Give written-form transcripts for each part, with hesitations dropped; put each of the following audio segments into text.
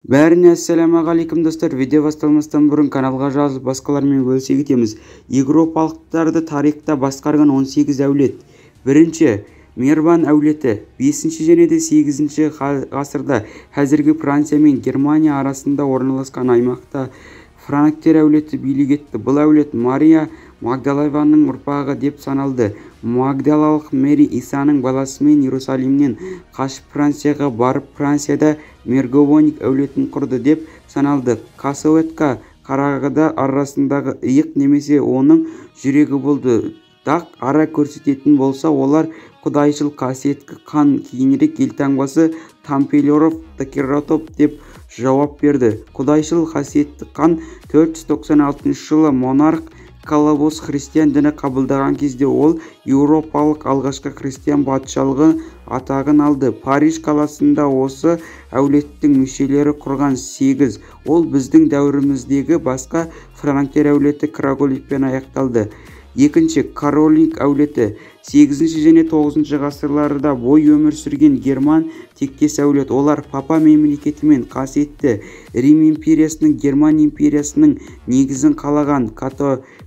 Бәріне ассалаумағалейкум достар. Видео басталмастан бұрын каналға жазылып басқалармен бөлісе кетеміз. Европалықтарды тарихта басқарған 18 әулет. Бірінші Мерван әулеті 5 және де 8 ғасырда қазіргі Франция мен Германия арасында орналасқан аймақта франктер әулеті билік етті. Бұл әулет Мария Магдалеваның ұрпағы деп саналды. Магдалалық Мэри Исаның баласымен Иерусалимнен қашып Францияға барып, Францияда Мергованик әулетін құрды деп саналды. Касуэтка қарағыда арасындағы иық немесе оның жүрегі болды. Дақ ара көрсететін болса, олар құдайшыл қасиетті қан. Кейінірек елтаңбасы Тамплиеров Декератоп деп жауап берді. Құдайшыл қасиетті қан 496 жылы монарх Колобос христиан діні қабылдаған кезде ол еуропалық алғашқы христиан патшалығы атағын алды. Париж қаласында осы әулеттің мүшелері құрған 8. Ол біздің дәуіріміздегі басқа франктер әулеті Краголикпен аяқталды. Екінші Каролинг әулеті 8 және 9 ғасырларда бой өмір сүрген герман тектес әулет. Олар папа мемлекеті мен қасиетті Рим империясының Герман империясының негізін қалаған.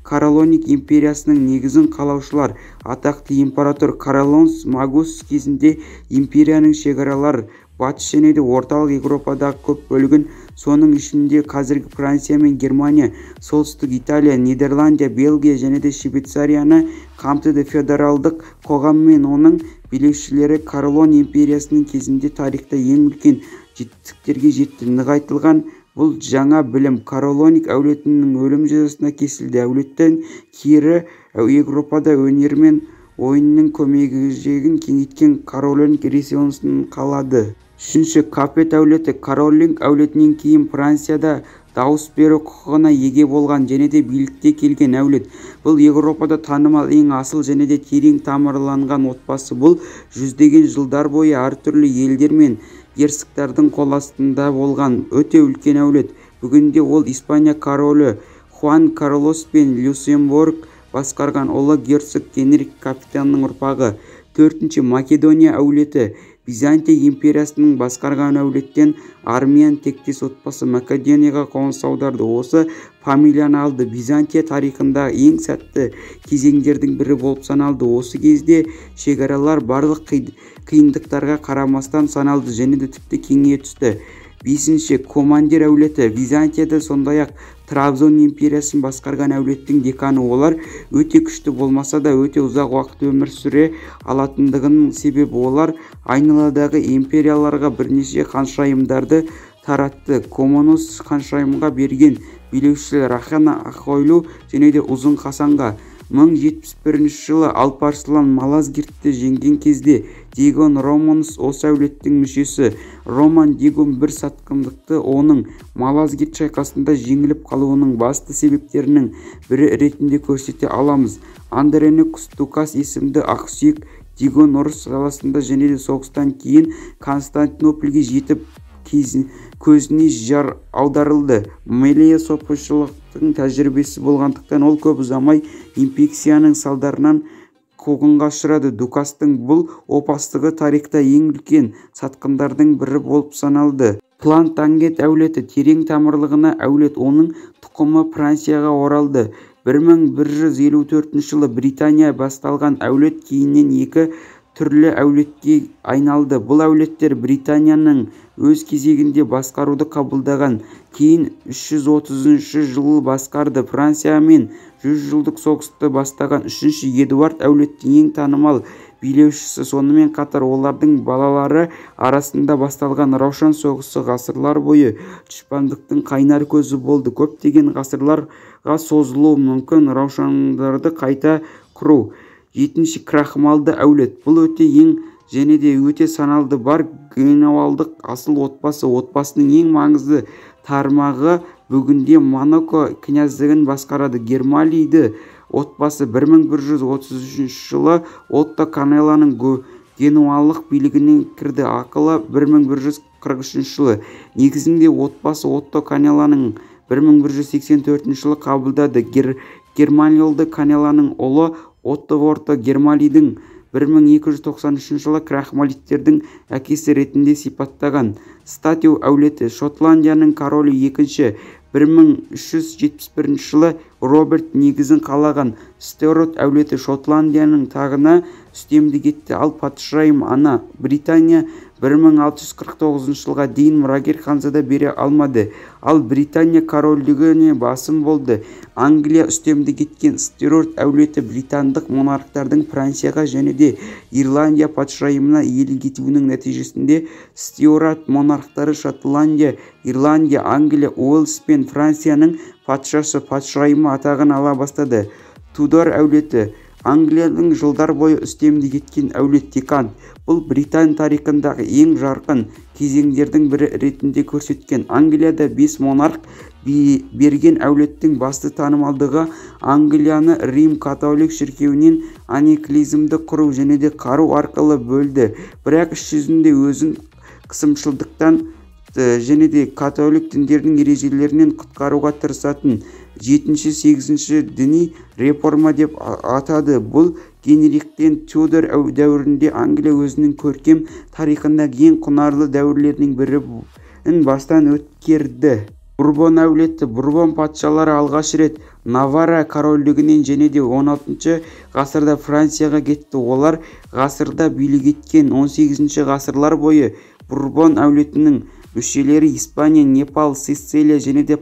Каролинг империясының негізін қалаушылар. Атақты император Каролонс Магус кезінде империяның шекаралар батыс және де орталық Европадағы көп бөлігін, соның ішінде қазіргі Франция мен Германия, солтүстік Италия, Нидерландия, Бельгия және де Швейцарияны қамтыды. Федералдық қоғам мен оның билеушілері Каролон империясының кезінде тарихта ең үлкен жетістіктерге жетті. Нығайтылған бұл жаңа білім Каролинг әулетінің өлім жазасына кесілді. Әулеттен кері Европада өнер мен ойынның көмегін кеңейткен Каролинг ренессансын қалады. Үшінші Капет әулеті Каролинг әулетінен кейін Францияда дауыс беру құқығына еге болған және де билікке келген әулет. Бұл Европада танымал ең асыл және де терең тамырланған отбасы. Бұл жүздеген жылдар бойы әртүрлі елдер мен герцогтардың қол астында болған өте үлкен әулет. Бүгінде ол Испания королі Хуан Карлос пен Люксембург басқарған ұлы герцог Генрих Капетаның ұрпағы. Төртінші Македония әулеті Византия империясының басқарған әулеттен армян тектес отбасы Македонияға қоныс аударды. Осы фамилияны алды. Византия тарихында ең сәтті кезеңдердің бірі болып саналды. Осы кезде шекаралар барлық қиындықтарға қарамастан саналды және де тіпті кеңейе түсті. Бесінші Командир әулеті Византияда сондай-ақ Трабзон империясын басқарған әулеттің деканы. Олар өте күшті болмаса да өте ұзақ уақыт өмір сүре алатындығының себебі олар айналадағы империяларға бірнеше ханшайымдарды таратты. Комонос ханшайымға берген билеушілер Рахана Ахойлу және де Ұзын Хасанға. 1071 жылы Алпарсылан Малазгиртті жеңген кезде Дигон Романус осы әулеттің мүшесі. Роман Дигон бір сатқындықты оның Малазгирт шайқасында жеңіліп қалуының басты себептерінің бірі ретінде көрсете аламыз. Андреникус Дукас есімді ақсүйек Дигон ұрыс саласында және де соғыстан кейін Константинопольге жетіп көзіне жар аударылды. Мелия сопышылықтың тәжірибесі болғандықтан ол көп ұзамай инфекцияның салдарынан қуғынға ұшырады. Дукастың бұл опасыздығы тарихта ең үлкен сатқындардың бірі болып саналды. Плантагет әулеті терең тамырлығына әулет, оның тұқымы Францияға оралды. 1154 жылы Британия басталған әулет кейіннен екі түрлі әулетке айналды. Бұл әулеттер Британияның өз кезегінде басқаруды қабылдаған. Кейін 330 жыл басқарды. Франция мен 100 жылдық соғысты бастаған 3-ші Эдуард әулеттің ең танымал билеушісі. Сонымен қатар олардың балалары арасында басталған Раушан соғысы ғасырлар бойы дұшпандықтың қайнар көзі болды. Көптеген ғасырларға созылуы мүмкін Раушандарды қайта құру. 7-ші Крахмалды әулет. Бұл өте ең және де өте саналды бар генуалдық асыл отбасы. Отбасының ең маңызды тармағы бүгінде Монако князьдігін басқарады. Гермалийді отбасы 1133 жылы Отто Канелланың генуалық билігінен кірді. Ақылы 1143 жылы. Негізінде отбасы Отто Канелланың 1184 жылы қабылдады. Германиялды Канелланың ұлы Отто Гермалийдің 1293 жылы крахмалиттердің әкесі ретінде сипаттаған. Статью әулеті Шотландияның королі екінші 1371 жылы Роберт негізін қалаған. Стюарт әулеті Шотландияның тағына үстемдік етті, ал патшайым Ана Британия 1649 жылға дейін мұрагер ханзада бере алмады, ал Британия корольдігіне басым болды. Англия үстемдік еткен Стюарт әулеті британдық монархтардың Францияға және де Ирландия патшайымына иелік етуінің нәтижесінде Стюарт монархтары Шотландия, Ирландия, Англия, Уэльс пен Францияның патшасы, патшайымы атағын ала бастады. Тудор әулеті Англияның жылдар бойы үстемдік еткен әулет Декант. Бұл Британ тарихындағы ең жарқын кезеңдердің бірі ретінде көрсеткен. Англияда 5 монарх берген әулеттің басты танымалдығы Англияны Рим католик шіркеуінен англиканизмді құру және де қару арқылы бөлді. Бірақ іс жүзінде өзін қысымшылдықтан және де католик діндердің ережелерінен құтқаруға тырысатын 7-8 діни реформа деп атады. Бұл Генрихтен Тюдор дәуірінде Англия өзінің көркем тарихындағы ең құнарлы дәуірлерінің бірін бастан өткерді. Бурбон әулеті Бурбон патшалары алғаш рет Наварра корольдігінен және де 16 ғасырда Францияға кетті. Олар ғасырда билік еткен. 18 ғасырлар бойы Бурбон әулетінің мүшелері Испания, Непал, Сицилия және де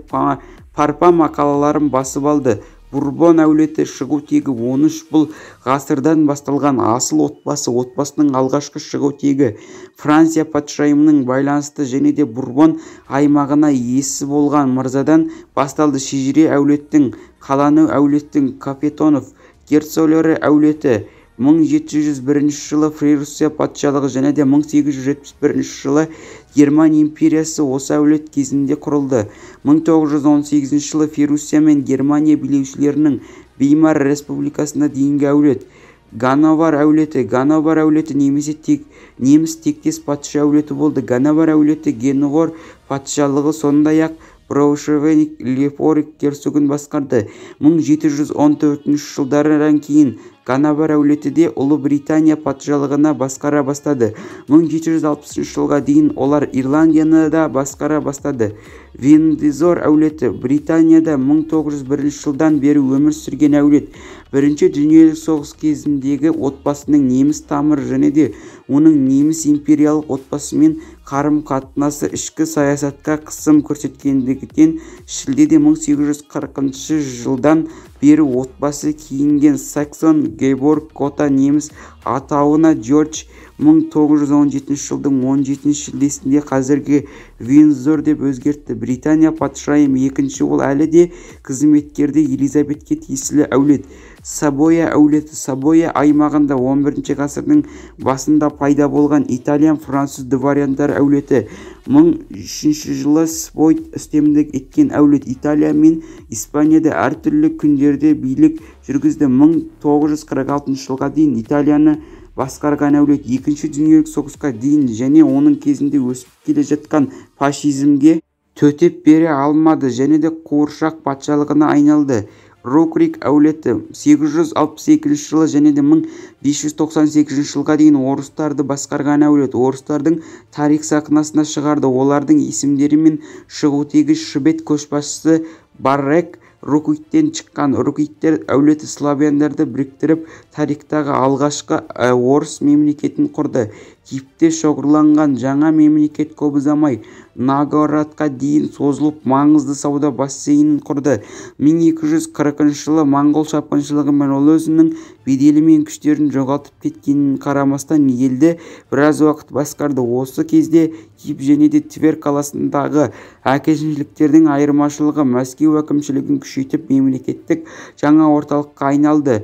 Парпама қалаларын басып алды. Бурбон әулеті шығу тегі 13. Бұл ғасырдан басталған асыл отбасының алғашқы шығу тегі. Франция патшайымының байланысты және де Бурбон аймағына иесі болған мырзадан басталды. Шежіре әулеттің қаланы әулеттің Капетонов герцоглері әулеті 1701 жылы Франция патшалығы және де 1871 жылы Герман империясы осы әулет кезінде құрылды. 1918 жылы Ферусия мен Германия билеушілерінің Веймар республикасына дейінгі әулет. Ганновер әулеті неміс тектес патша әулеті болды. Ганновер әулеті Генуор патшалығы сондай-ақ Брауншвейг Лефорг герцогын басқарды. 1714 жылдардан кейін Ганновер әулеті де Ұлыбритания патшалығына басқара бастады. 1760 жылға дейін олар Ирландияны да басқара бастады. Виндзор әулеті Британияда 1901 жылдан бері өмір сүрген әулет. Бірінші дүниелік соғыс кезіндегі отбасының неміс тамыры және де оның неміс империялық отбасымен қарым-қатынасы ішкі саясатқа қысым көрсеткендігінен шілдеде 1840 жылдан бері отбасы киінген Саксон-Гейборг Гота неміс атауына Джордж 1917 жылдың 17 шілдесінде қазіргі Виндзор деп өзгертті. Британия патшайым екінші ол әлі де қызметкерді Елизабетке тиесілі әулет. Савоя әулеті Савоя аймағында 11 ғасырдың басында пайда болған итальян-француз дворяндар әулеті. 1003 жылы Савойд үстемдік еткен әулет. Италия мен Испанияда әртүрлі күндерде билік жүргізді. 1946 жылға дейін Италияны басқарған әулет. Екінші дүниелік соғысқа дейін және оның кезінде өсіп келе жатқан фашизмге төтеп бере алмады және де қуыршақ патшалығына айналды. Рокрик әулеті 862 жылы және де 1598 жылға дейін орыстарды басқарған әулет. Орыстардың тарих сахнасына шығарды. Олардың есімдері мен шығу тегі швед көшбасшысы Баррек Рокриктен шыққан. Рокриктер әулеті славяндарды біріктіріп тарихтағы алғашқы орыс мемлекетін құрды. Киевте шоғырланған жаңа мемлекет көп ұзамай Новгородқа дейін созылып маңызды сауда бассейнін құрды. 1240 жылы моңғол шапқыншылығымен ол өзінің беделі мен күштерін жоғалтып кеткенін қарамастан елді біраз уақыт басқарды. Осы кезде Киев және де Твер қаласындағы әкімшіліктердің айырмашылығы Мәскеу әкімшілігін күшейтіп мемлекеттік жаңа орталыққа айналды.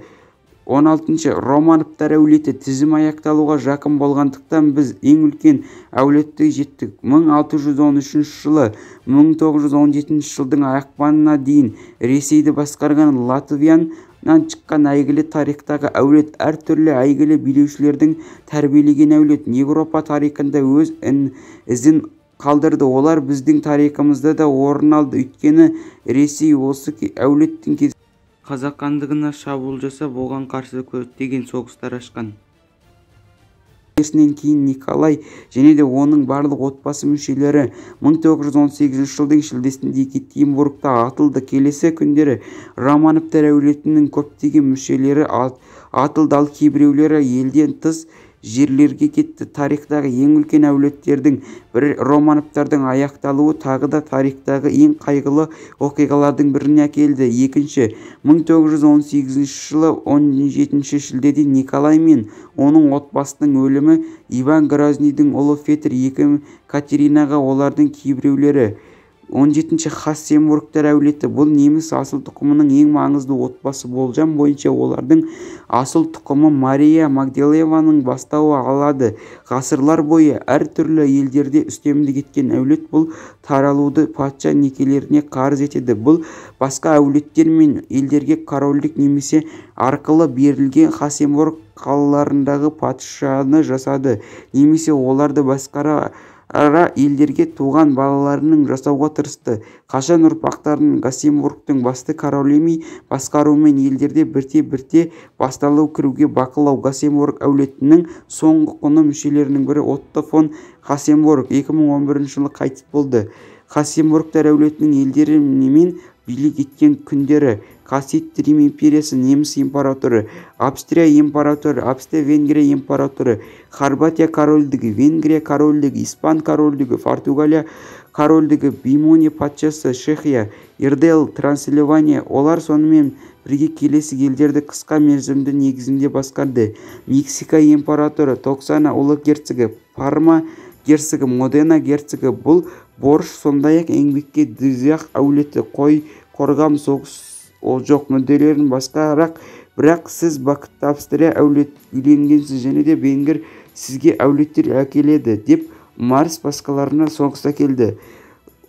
16. Романовтар әулеті тізім аяқталуға жақын болғандықтан біз ең үлкен әулетті жеттік. 1613 жылы 1917 жылдың ақпанына дейін Ресейді басқарған Латвиядан шыққан әйгілі тарихтағы әулет. Әртүрлі әйгілі билеушілердің тәрбиелеген әулет. Еуропа тарихында өз ізін қалдырды. Олар біздің тарихымызда да орын алды. Өйткені Ресей осы әулеттің қазақ хандығына шабуыл жасап, оған қарсы көптеген соғыстар ашқан. кейін Николай және де оның барлық отбасы мүшелері 1918 жылдың шілдесінде Екатеринбургта атылды. Келесі күндері Романовтар әулетінің көптеген мүшелері атылды, ал кейбіреулері елден тыс жерлерге кетті. Тарихтағы ең үлкен әулеттердің бірі Романовтардың аяқталуы тағы да тарихтағы ең қайғылы оқиғалардың біріне әкелді. Екінші, 1918 жылы 17 шілдеде Николай мен оның отбасының өлімі Иван Грозныйдың ұлы Петр II Катеринаға олардың кейбіреулері 17-ші Хассенбургтер әулеті. Бұл неміс асыл тұқымының ең маңызды отбасы. Болжам бойынша олардың асыл тұқымы Мария Магдалеваның бастауы алады. Ғасырлар бойы әр түрлі елдерде үстемдік еткен әулет бұл таралуды патша некелеріне қарыз етеді. Бұл басқа әулеттер мен елдерге корольдік немесе арқылы берілген Хассенбург қалаларындағы патшаны жасады, немесе оларды басқара елдерге туған балаларының жасауға тырысты. Қашан ұрпақтарын Хассенбургтың басты королеми басқаруымен елдерде бірте-бірте басталу кіруге бақылау. Хассенбург әулетінің соңғы құны мүшелерінің бірі Отто фон Хассенбург 2011 жылы қайтыс болды. Хассенбургтер әулетінің елдері немен билік еткен күндері: Қасиетті Рим империясы, неміс императоры, Австрия императоры, Австро-Венгрия императоры, Хорватия корольдігі, Венгрия корольдігі, Испан корольдігі, Португалия корольдігі, Бимония патшасы, Чехия, Ирдел, Трансильвания. Олар сонымен бірге келесі елдерді қысқа мерзімді негізінде басқарды: Мексика императоры, Токсана ұлы герцогі, Парма герцогі, Модена герцогі. Бұл борыш сондай-ақ еңбекке дызяқ әулеті, қой қорғам соғыс жоқ мүдделерін басқарақ. Бірақ сіз бақытты Австрия әулет үйленгенсіз және де Венгр сізге әулеттер әкеледі деп Марс басқаларына соғыс әкелді.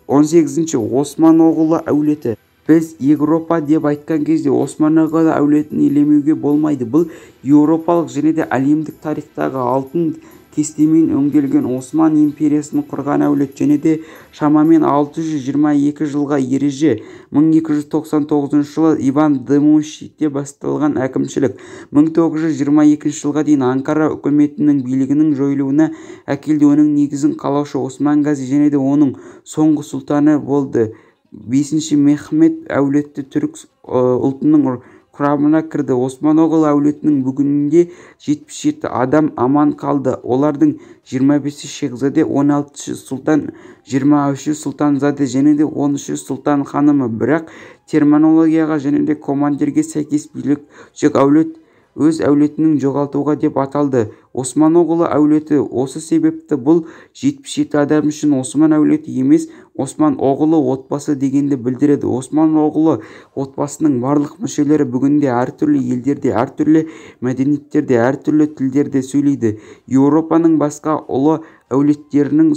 18-ші Осман оғлы әулеті. Біз Европа деп айтқан кезде Осман оғлы әулетін елемеуге болмайды. Бұл еуропалық және де әлемдік тарихтағы алтын кестемен өңделген Осман империясын құрған әулет және де шамамен 622 жылға ереже. 1299 жылы Иван Демушите басталған әкімшілік 1922 жылға дейін Анкара үкіметінің билігінің жойылуына әкелді. Оның негізін қалаушы Осман Гази және де оның соңғы сұлтаны болды. 5-ші Мехмет әулеті түрік ұлтының құрамына кірді. Осман оғлы әулетінің бүгінде 77 адам аман қалды. Олардың 25-ші шехзаде, 16-ші сұлтан, 23-ші сұлтанзаде және де 13-ші сұлтан ханымы. Бірақ терминологияға және де командирге сәйкес билік жүк әулет өз әулетінің жоғалтуға деп аталды. Осман оғлы әулеті. Осы себепті бұл 77 адам үшін Осман әулеті емес, Осман оғлы отбасы дегенді білдіреді. Осман оғлы отбасының барлық мүшелері бүгінде әртүрлі елдерде, әртүрлі мәдениеттерде, әртүрлі тілдерде сөйлейді. Еуропаның басқа ұлы әулеттерінің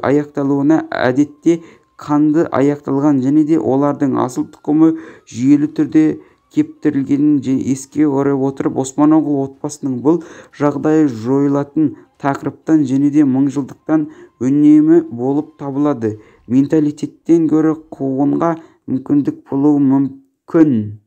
аяқталуына әдетте қанды аяқталған және де олардың асыл тұқымы жүйелі түрде кептірілгенін еске орай отырып, Осман оғлы отбасының бұл жағдайы жойылатын тақырыптан және де мыңжылдықтан үнемі болып табылады. Менталитеттен гөрі қуғынға мүмкіндік болуы мүмкін.